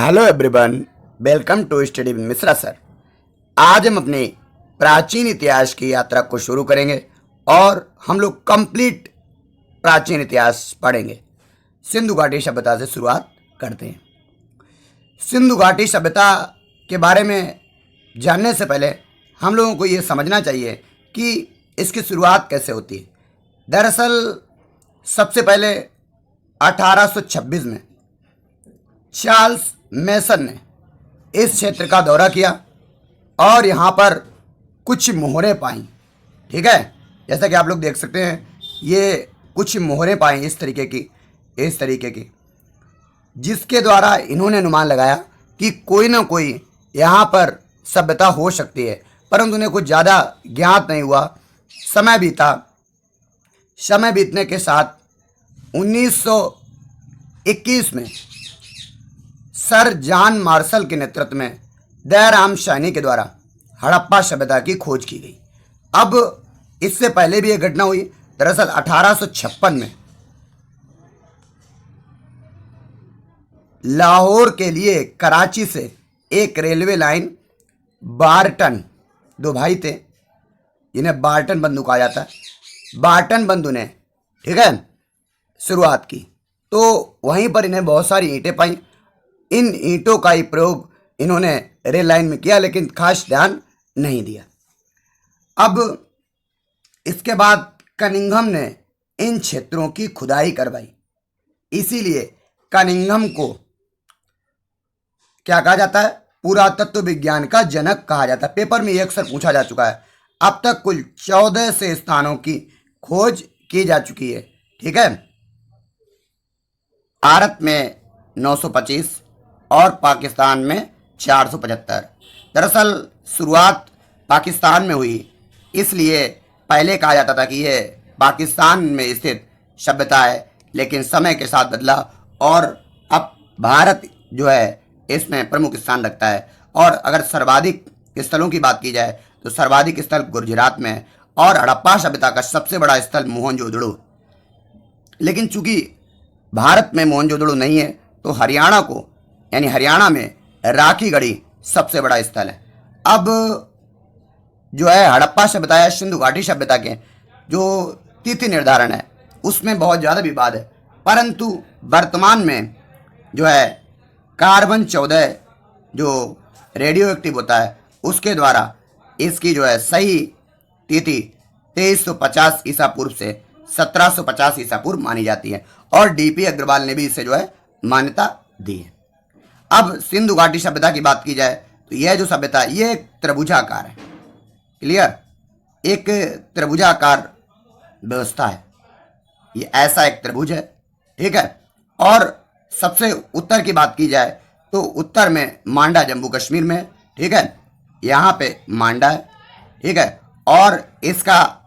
Hello everyone, welcome to study with Mishra sir. आज हम अपने प्राचीन इतिहास की यात्रा को शुरू करेंगे और हम लोग कंप्लीट प्राचीन इतिहास पढ़ेंगे। सिंधु घाटी सभ्यता से शुरुआत करते हैं। सिंधु घाटी सभ्यता के बारे में जानने से पहले हम लोगों को ये समझना चाहिए कि इसकी शुरुआत कैसे होती है। दरअसल सबसे पहले 1826 में चार्ल्स मेसन ने इस क्षेत्र का दौरा किया और यहाँ पर कुछ मोहरें पाई। ठीक है, जैसा कि आप लोग देख सकते हैं, ये कुछ मोहरें पाई इस तरीके की जिसके द्वारा इन्होंने अनुमान लगाया कि कोई ना कोई यहाँ पर सभ्यता हो सकती है, परंतु उन्हें कुछ ज़्यादा ज्ञात नहीं हुआ। समय बीतने के साथ 1921 में सर जॉन मार्शल के नेतृत्व में दयाराम साहनी के द्वारा हड़प्पा सभ्यता की खोज की गई। अब इससे पहले भी एक घटना हुई। दरअसल 1856 में लाहौर के लिए कराची से एक रेलवे लाइन बार्टन, दो भाई थे जिन्हें बार्टन बंधु कहा जाता है, बार्टन बंधु ने ठीक है शुरुआत की। तो वहीं पर इन्हें बहुत सारी ईंटें पाई। इन ईंटों का ही प्रयोग इन्होंने रेल लाइन में किया, लेकिन खास ध्यान नहीं दिया। अब इसके बाद कनिंघम ने इन क्षेत्रों की खुदाई करवाई। इसीलिए कनिंघम को क्या कहा जाता है? पुरातत्व विज्ञान का जनक कहा जाता है। पेपर में ये अक्सर पूछा जा चुका है। अब तक कुल 14 से स्थानों की खोज की जा चुकी है। ठीक है, भारत में 925 और पाकिस्तान में 475। दरअसल शुरुआत पाकिस्तान में हुई, इसलिए पहले कहा जाता था कि यह पाकिस्तान में स्थित सभ्यता है, लेकिन समय के साथ बदला और अब भारत जो है इसमें प्रमुख स्थान रखता है। और अगर सर्वाधिक स्थलों की बात की जाए तो सर्वाधिक स्थल गुजरात में है और हड़प्पा सभ्यता का सबसे बड़ा स्थल मोहनजोदड़ो। लेकिन चूंकि भारत में मोहनजोदड़ो नहीं है, तो हरियाणा को यानी हरियाणा में राखीगढ़ी सबसे बड़ा स्थल है। अब जो है हड़प्पा सभ्यता या सिंधु घाटी सभ्यता के जो तिथि निर्धारण है उसमें बहुत ज़्यादा विवाद है, परंतु वर्तमान में जो है कार्बन 14 जो रेडियो एक्टिव होता है उसके द्वारा इसकी जो है सही तिथि 2350 ईसा पूर्व से 1750 ईसा पूर्व मानी जाती है और डीपी अग्रवाल ने भी इसे जो है मान्यता दी है। अब सिंधु घाटी सभ्यता की बात की जाए तो यह जो सभ्यता है ये एक त्रिभुजाकार है। क्लियर, एक त्रिभुजाकार व्यवस्था है। ये ऐसा एक त्रिभुज है। ठीक है, और सबसे उत्तर की बात की जाए तो उत्तर में मांडा जम्मू कश्मीर में। ठीक है, यहाँ पे मांडा है। ठीक है, और इसका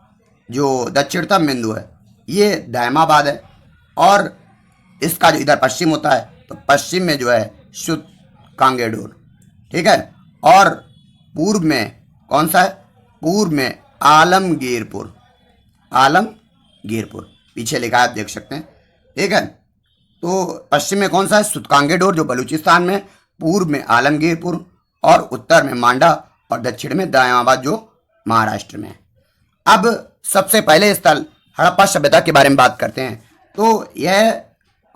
जो दक्षिणतम बिंदु है ये दायमाबाद है और इसका जो इधर पश्चिम होता है तो पश्चिम में जो है शुद्ध कांगेडोर। ठीक है, और पूर्व में कौन सा है? पूर्व में आलमगीरपुर, आलमगीरपुर पीछे लिखा है, आप देख सकते हैं। ठीक है, तो पश्चिम में कौन सा है? शुद्ध कांगेडोर जो बलूचिस्तान में, पूर्व में आलमगीरपुर और उत्तर में मांडा और दक्षिण में दायमाबाद जो महाराष्ट्र में है। अब सबसे पहले स्थल हड़प्पा सभ्यता के बारे में बात करते हैं। तो यह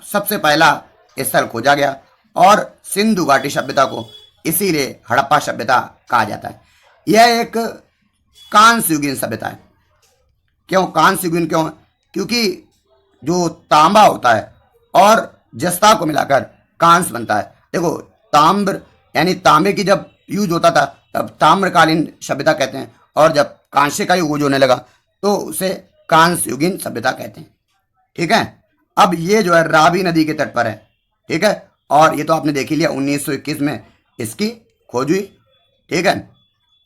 सबसे पहला स्थल खोजा गया और सिंधु घाटी सभ्यता को इसीलिए हड़प्पा सभ्यता कहा जाता है। यह एक कांस्य युगीन सभ्यता है। क्यों कांस्य युगीन? क्यों? क्योंकि जो तांबा होता है और जस्ता को मिलाकर कांस्य बनता है। देखो, ताम्र यानी तांबे की जब यूज होता था तब ताम्रकालीन सभ्यता कहते हैं, और जब कांस्य का यूज होने लगा तो उसे कांस्य युगीन सभ्यता कहते हैं। ठीक है, अब ये जो है रावी नदी के तट पर है। ठीक है, और ये तो आपने देख ही लिया 1921 में इसकी खोज हुई। ठीक है,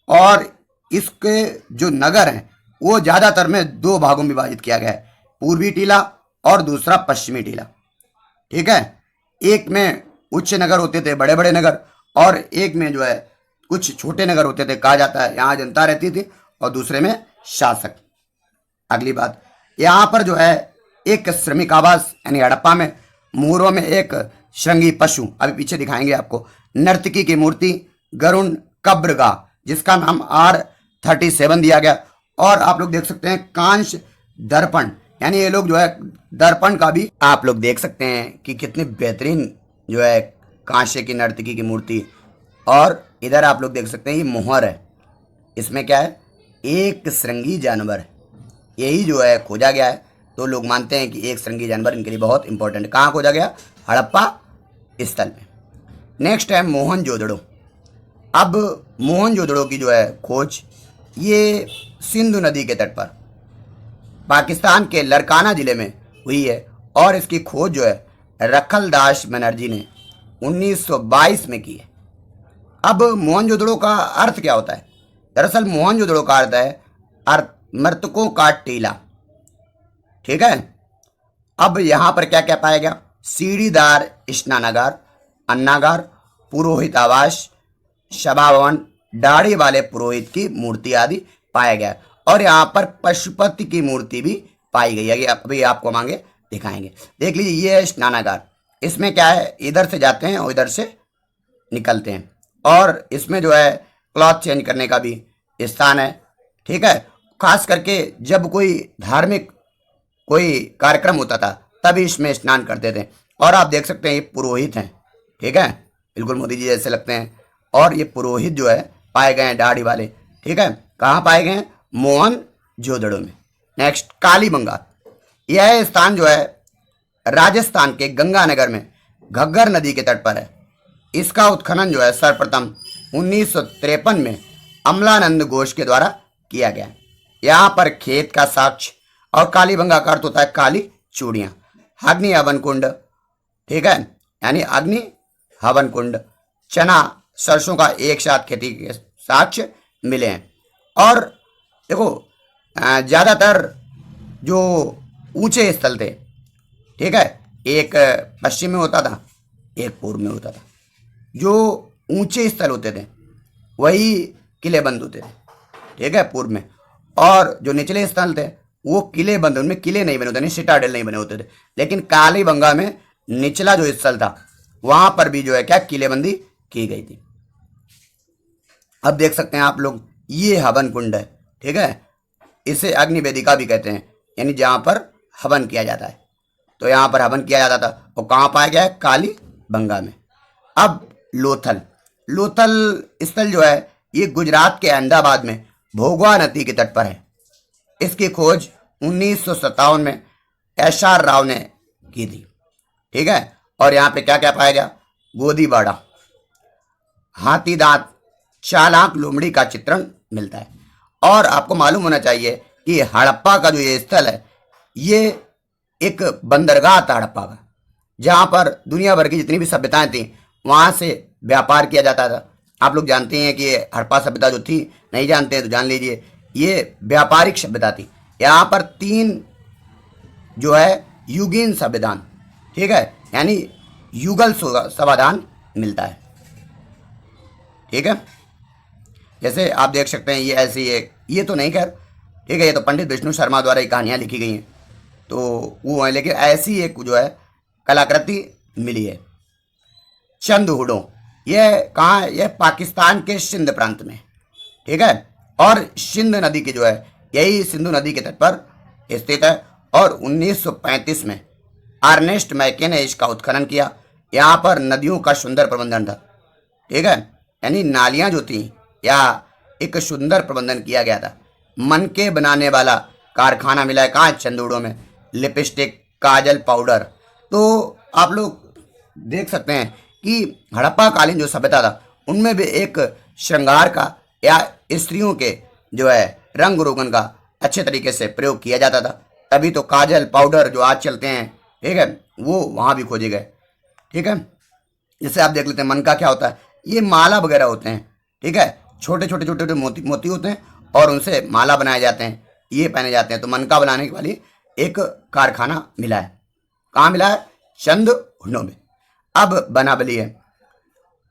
और इसके जो नगर हैं वो ज़्यादातर में दो भागों में विभाजित किया गया है, पूर्वी टीला और दूसरा पश्चिमी टीला। ठीक है, एक में उच्च नगर होते थे, बड़े बड़े नगर, और एक में जो है कुछ छोटे नगर होते थे। कहा जाता है यहाँ जनता रहती थी और दूसरे में शासक। अगली बात, यहाँ पर जो है एक श्रमिक आवास यानी हड़प्पा में मोरों में एक श्रृंगी पशु, अभी पीछे दिखाएंगे आपको, नर्तकी की मूर्ति, गरुण कब्रगाह जिसका नाम R37 दिया गया। और आप लोग देख सकते हैं कांच दर्पण, यानी ये लोग जो है दर्पण का भी आप लोग देख सकते हैं कि कितनी बेहतरीन जो है कांसे की नर्तकी की मूर्ति। और इधर आप लोग देख सकते हैं ये मोहर है, इसमें क्या है, एक श्रृंगी जानवर, यही जो है खोजा गया है। तो लोग मानते हैं कि एक श्रृंगी जानवर इनके लिए बहुत इंपॉर्टेंट है। कहाँ खोजा गया, हड़प्पा स्थल में। नेक्स्ट है मोहनजोदड़ो। अब मोहनजोदड़ो की जो है खोज ये सिंधु नदी के तट पर पाकिस्तान के लरकाना ज़िले में हुई है। और इसकी खोज जो है रखलदास बनर्जी ने 1922 में की है। अब मोहनजोदड़ो का अर्थ क्या होता है, दरअसल मोहनजोदड़ो का अर्थ है मृतकों का टीला। ठीक है। अब यहाँ पर क्या क्या पाया गया, सीढ़ीदार स्नानागार, अन्नागार, पुरोहित आवास, सभा भवन, दाढ़ी वाले पुरोहित की मूर्ति आदि पाया गया। और यहाँ पर पशुपति की मूर्ति भी पाई गई है, अभी आपको मांगे दिखाएंगे। देख लीजिए ये है स्नानागार, इसमें क्या है, इधर से जाते हैं और इधर से निकलते हैं। और इसमें जो है क्लॉथ चेंज करने का भी स्थान है। ठीक है। खास करके जब कोई धार्मिक कोई कार्यक्रम होता था तभी इसमें स्नान करते थे। और आप देख सकते हैं ये पुरोहित हैं। ठीक है, बिल्कुल मोदी जी जैसे लगते हैं। और ये पुरोहित जो है पाए गए हैं दाढ़ी वाले। ठीक है, कहाँ पाए गए हैं, मोहनजोदड़ो में। नेक्स्ट कालीबंगा, यह स्थान जो है राजस्थान के गंगानगर में घग्गर नदी के तट पर है। इसका उत्खनन जो है सर्वप्रथम 1953 में अमलानंद घोष के द्वारा किया गया। यहाँ पर खेत का साक्ष्य और कालीबंगा का अर्थ होता है काली चूड़ियाँ। अग्नि हवन कुंड, ठीक है, यानी अग्नि हवन कुंड, चना सरसों का एक साथ खेती के साक्ष्य मिले हैं। और देखो ज़्यादातर जो ऊंचे स्थल थे, ठीक है, एक पश्चिम में होता था एक पूर्व में होता था। जो ऊंचे स्थल होते थे वही किलेबंद होते थे, ठीक है, पूर्व में। और जो निचले स्थल थे वो किले बंद, उनमें किले नहीं बने होते, नहीं सिटाडेल नहीं बने होते थे। लेकिन कालीबंगा में निचला जो स्थल था वहां पर भी जो है क्या किलेबंदी की गई थी। अब देख सकते हैं आप लोग ये हवन कुंड है। ठीक है, इसे अग्नि वेदिका भी कहते हैं, यानी जहां पर हवन किया जाता है। तो यहाँ पर हवन किया जाता था। और कहाँ पाया गया है, कालीबंगा में। अब लोथल, लोथल स्थल जो है ये गुजरात के अहमदाबाद में भोगवा नदी के तट पर है। इसकी खोज 1957 में SR राव ने की थी। ठीक है, और यहाँ पे क्या क्या पाया गया, गोदीबाड़ा, हाथी दांत, चालाक लोमड़ी का चित्रण मिलता है। और आपको मालूम होना चाहिए कि हड़प्पा का जो ये स्थल है ये एक बंदरगाह था हड़प्पा का, जहाँ पर दुनिया भर की जितनी भी सभ्यताएं थी वहाँ से व्यापार किया जाता था। आप लोग जानते हैं कि ये हड़प्पा सभ्यता जो थी, नहीं जानते हैं तो जान लीजिए, ये व्यापारिक सभ्यता थी। यहाँ पर 3 जो है युगीन संविधान, ठीक है, यानी युगल समाधान मिलता है। ठीक है, जैसे आप देख सकते हैं ये ऐसी है, ये तो नहीं कर, ठीक है, ये तो पंडित विष्णु शर्मा द्वारा ये कहानियाँ लिखी गई हैं तो वो है, लेकिन ऐसी एक जो है कलाकृति मिली है। चंदहुडो, यह कहाँ है, यह पाकिस्तान के सिंध प्रांत में। ठीक है, और सिंध नदी की जो है यही सिंधु नदी के तट पर स्थित है। और 1935 में अर्नेस्ट मैके ने इसका उत्खनन किया। यहाँ पर नदियों का सुंदर प्रबंधन था। ठीक है, यानी नालियाँ जो थी या एक सुंदर प्रबंधन किया गया था। मन के बनाने वाला कारखाना मिला है कहाँ, चंदूड़ों में। लिपस्टिक, काजल, पाउडर। तो आप लोग देख सकते हैं कि हड़प्पा कालीन जो सभ्यता था उनमें भी एक श्रृंगार का या स्त्रियों के जो है रंग रोगन का अच्छे तरीके से प्रयोग किया जाता था। तभी तो काजल, पाउडर जो आज चलते हैं, ठीक है, वो वहाँ भी खोजे गए। ठीक है, जैसे आप देख लेते हैं मन का क्या होता है, ये माला वगैरह होते हैं। ठीक है, छोटे छोटे छोटे छोटे मोती मोती होते हैं और उनसे माला बनाए जाते हैं, ये पहने जाते हैं। तो मन का बनाने वाली एक कारखाना मिला है। कहाँ मिला है, चंदहुडो में। अब बनावली है,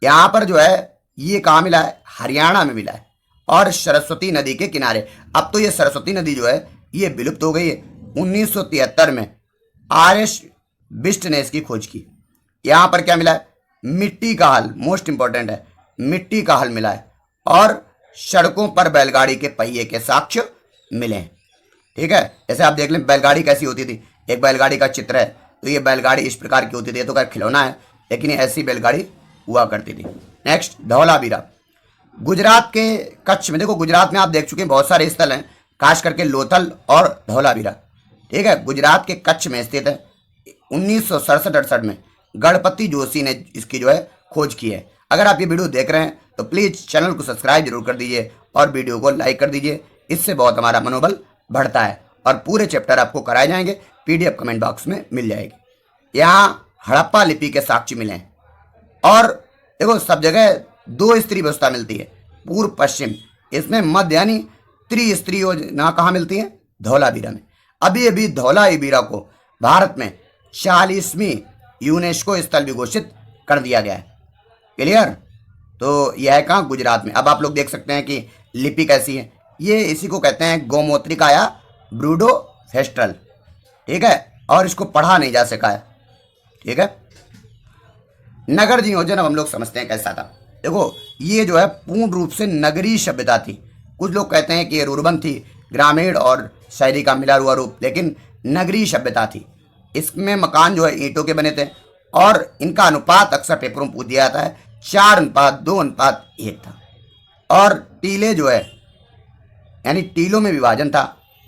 यहाँ पर जो है ये कहाँ मिला है, हरियाणा में मिला है और सरस्वती नदी के किनारे। अब तो ये सरस्वती नदी जो है ये विलुप्त हो गई है। 1973 में RS बिष्ट ने इसकी खोज की। यहाँ पर क्या मिला है, मिट्टी का हल, मोस्ट इंपॉर्टेंट है, मिट्टी का हल मिला है, और सड़कों पर बैलगाड़ी के पहिए के साक्ष्य मिले हैं। ठीक है, जैसे आप देख लें बैलगाड़ी कैसी होती थी, एक बैलगाड़ी का चित्र है, तो ये बैलगाड़ी इस प्रकार की होती थी। ये तो क्या खिलौना है, लेकिन ये ऐसी बैलगाड़ी हुआ करती थी। नेक्स्ट, धौलावीरा। गुजरात के कच्छ में, देखो गुजरात में आप देख चुके हैं बहुत सारे स्थल हैं, खास करके लोथल और धौलावीरा। ठीक है, गुजरात के कच्छ में स्थित है। 1967-68 में गणपति जोशी ने इसकी जो है खोज की है। अगर आप ये वीडियो देख रहे हैं तो प्लीज़ चैनल को सब्सक्राइब जरूर कर दीजिए और वीडियो को लाइक कर दीजिए, इससे बहुत हमारा मनोबल बढ़ता है। और पूरे चैप्टर आपको कराए जाएंगे, PDF कमेंट बॉक्स में मिल जाएगी। यहाँ हड़प्पा लिपि के साक्ष्य मिले हैं। और देखो सब जगह 2 स्त्री व्यवस्था मिलती है, पूर्व पश्चिम। इसमें मध्य यानी त्रिस्त्री योजना कहाँ मिलती है, धौलावीरा में। अभी अभी धौलावीरा को भारत में 40वीं यूनेस्को स्थल भी घोषित कर दिया गया है। क्लियर, तो यह है कहाँ, गुजरात में। अब आप लोग देख सकते हैं कि लिपि कैसी है, ये इसी को कहते हैं गोमोत्रिका या ब्रूडो फेस्ट्रल। ठीक है, और इसको पढ़ा नहीं जा सका है। ठीक है, नगर नियोजन अब हम लोग समझते हैं कैसा था। देखो ये जो है पूर्ण रूप से नगरीय सभ्यता थी। कुछ लोग कहते हैं कि ये रूरबन थी, ग्रामीण और शहरी का मिला हुआ रूप, लेकिन नगरीय सभ्यता थी। इसमें मकान जो है ईंटों के बने थे, और इनका अनुपात अक्सर पेपरों में पूछ दिया जाता है, 4:2:1 था। और टीले जो है यानी टीलों में विभाजन था।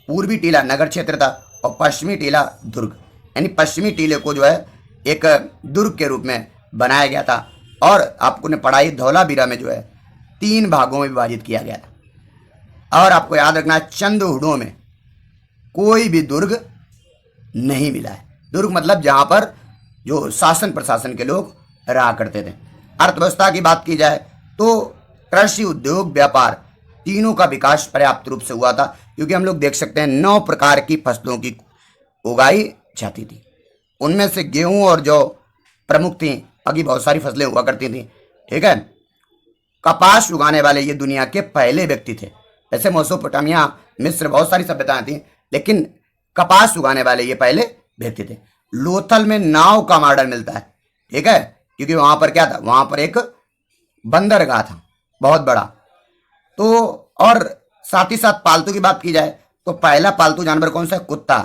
पूर्वी टीला नगर क्षेत्र था और पश्चिमी टीला दुर्ग, यानी पश्चिमी टीले को जो है एक दुर्ग के रूप में बनाया गया था। और आपको ने पढ़ाई धौलावीरा में जो है 3 भागों में विभाजित किया गया था। और आपको याद रखना है, चंद्रहुडों में कोई भी दुर्ग नहीं मिला है। दुर्ग मतलब जहां पर जो शासन प्रशासन के लोग रहा करते थे। अर्थव्यवस्था की बात की जाए तो कृषि, उद्योग, व्यापार तीनों का विकास पर्याप्त रूप से हुआ था, क्योंकि हम लोग देख सकते हैं 9 प्रकार की फसलों की उगाई जाती थी। उनमें से गेहूं और जौ प्रमुख थी, बाकी बहुत सारी फसलें हुआ करती थी। ठीक है, कपास उगाने वाले ये दुनिया के पहले व्यक्ति थे। ऐसे मेसोपोटामिया, मिस्र, बहुत सारी सभ्यताएं थी, लेकिन कपास उगाने वाले ये पहले व्यक्ति थे। लोथल में नाव का मॉडल मिलता है। ठीक है, क्योंकि वहां पर क्या था, वहां पर एक बंदरगाह था बहुत बड़ा। तो और साथ ही साथ पालतू की बात की जाए तो पहला पालतू जानवर कौन सा है, कुत्ता।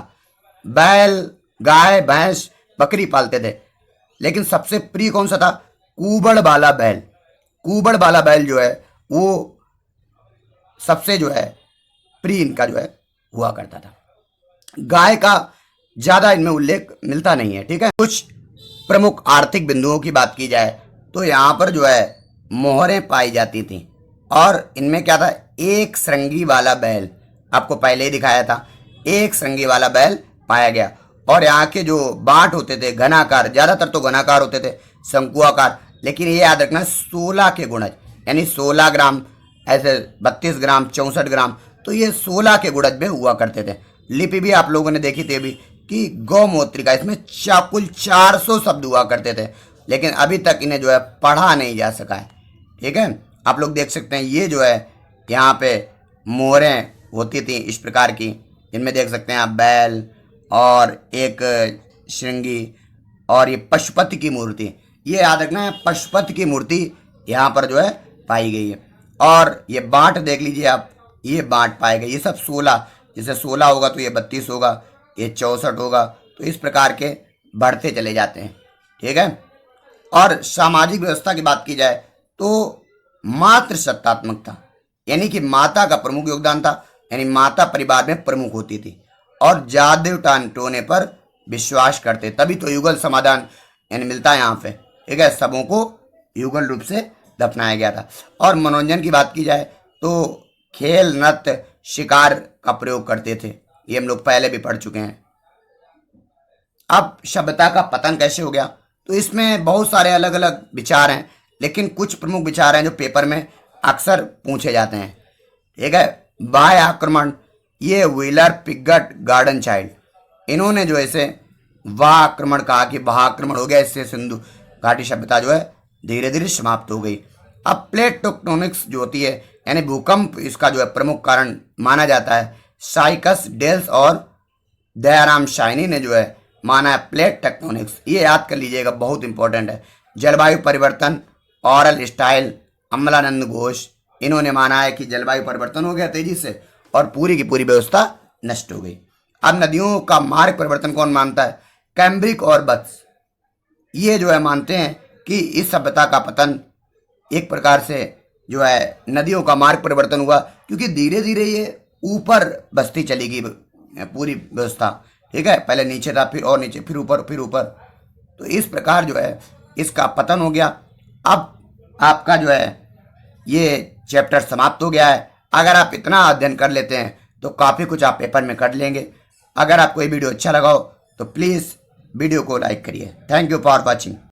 बैल, गाय, भैंस, बकरी पालते थे, लेकिन सबसे प्रिय कौन सा था, कूबड़ वाला बैल। कूबड़ वाला बैल जो है वो सबसे जो है प्रिय इनका जो है हुआ करता था। गाय का ज्यादा इनमें उल्लेख मिलता नहीं है। ठीक है, कुछ प्रमुख आर्थिक बिंदुओं की बात की जाए तो यहाँ पर जो है मोहरें पाई जाती थी, और इनमें क्या था, एक श्रृंगी वाला बैल, आपको पहले ही दिखाया था, एक श्रृंगी वाला बैल पाया गया। और यहाँ के जो बांट होते थे घनाकार, ज्यादातर तो घनाकार होते थे, शंकुआकार, लेकिन ये याद रखना 16 के गुणज, यानी 16 ग्राम, ऐसे 32 ग्राम, 64 ग्राम, तो ये 16 के गुणज में हुआ करते थे। लिपि भी आप लोगों ने देखी थी अभी कि गौमूत्रिका, इसमें कुल 400 शब्द हुआ करते थे, लेकिन अभी तक इन्हें जो है पढ़ा नहीं जा सका है। ठीक है, आप लोग देख सकते हैं ये जो है यहाँ पे मोहरें होती थी इस प्रकार की, इनमें देख सकते हैं आप बैल और एक श्रृंगी, और ये पशुपति की मूर्ति, ये याद रखना है, पशुपति की मूर्ति यहाँ पर जो है पाई गई है। और ये बांट देख लीजिए आप, ये बांट पाए गए, ये सब 16, जैसे 16 होगा तो ये 32 होगा, ये 64 होगा, तो इस प्रकार के बढ़ते चले जाते हैं। ठीक है, और सामाजिक व्यवस्था की बात की जाए तो मातृ सत्तात्मक था, यानी कि माता का प्रमुख योगदान था, यानी माता परिवार में प्रमुख होती थी, और जादेव टोने पर विश्वास करते, तभी तो युगल समाधान यानी मिलता है यहाँ पे। ठीक है, सबों को युगल रूप से दफनाया गया था। और मनोरंजन की बात की जाए तो खेल, नृत्य, शिकार का प्रयोग करते थे, ये हम लोग पहले भी पढ़ चुके हैं। अब सभ्यता का पतन कैसे हो गया, तो इसमें बहुत सारे अलग अलग विचार हैं, लेकिन कुछ प्रमुख विचार हैं जो पेपर में अक्सर पूछे जाते हैं। ठीक है, बाह्य आक्रमण, ये व्हीलर, पिगट, गार्डन चाइल्ड, इन्होंने जो इसे वाह आक्रमण कहा कि वाह आक्रमण हो गया, इससे सिंधु घाटी सभ्यता जो है धीरे धीरे समाप्त हो गई। अब प्लेट टेक्टोनिक्स जो होती है, यानी भूकंप, इसका जो है प्रमुख कारण माना जाता है। साइकस, डेल्स और दयाराम शाइनी ने जो है माना है प्लेट टेक्टोनिक्स, ये याद कर लीजिएगा, बहुत इंपॉर्टेंट है। जलवायु परिवर्तन, ऑरल स्टाइल, अमलानंद घोष, इन्होंने माना है कि जलवायु परिवर्तन हो गया तेजी से और पूरी की पूरी व्यवस्था नष्ट हो गई। अब नदियों का मार्ग परिवर्तन कौन मानता है? कैम्ब्रिक और बत्स, ये जो है मानते हैं कि इस सभ्यता का पतन एक प्रकार से जो है नदियों का मार्ग परिवर्तन हुआ, क्योंकि धीरे धीरे ये ऊपर बसती चली गई पूरी व्यवस्था, ठीक है। पहले नीचे था, फिर और नीचे, फिर ऊपर, फिर ऊपर, तो इस प्रकार जो है इसका पतन हो गया। अब आपका जो है ये चैप्टर समाप्त हो गया है। अगर आप इतना अध्ययन कर लेते हैं तो काफ़ी कुछ आप पेपर में कर लेंगे। अगर आपको ये वीडियो अच्छा लगा हो तो प्लीज़ वीडियो को लाइक करिए। Thank you for watching.